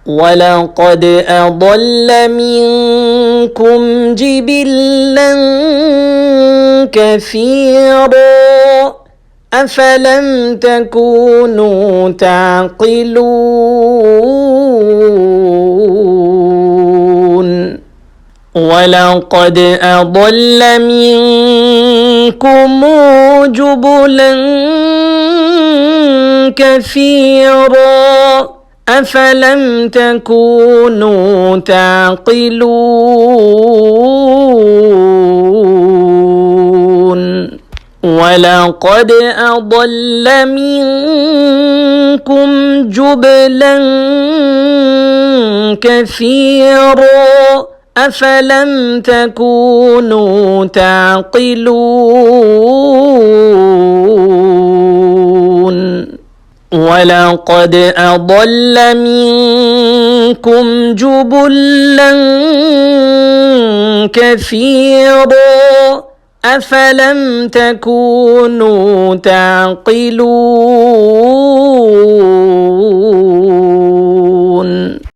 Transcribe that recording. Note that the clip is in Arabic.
ولقد أضل منكم جبلا كثيرا أفلم تكونوا تعقلون ولقد أضل منكم جبلا كثيرا أفلم تكونوا تعقلون ولقد أضل منكم جبلا كثيرا أفلم تكونوا تعقلون ولقد أضل منكم جبلا كثيرا أفلم تكونوا تعقلون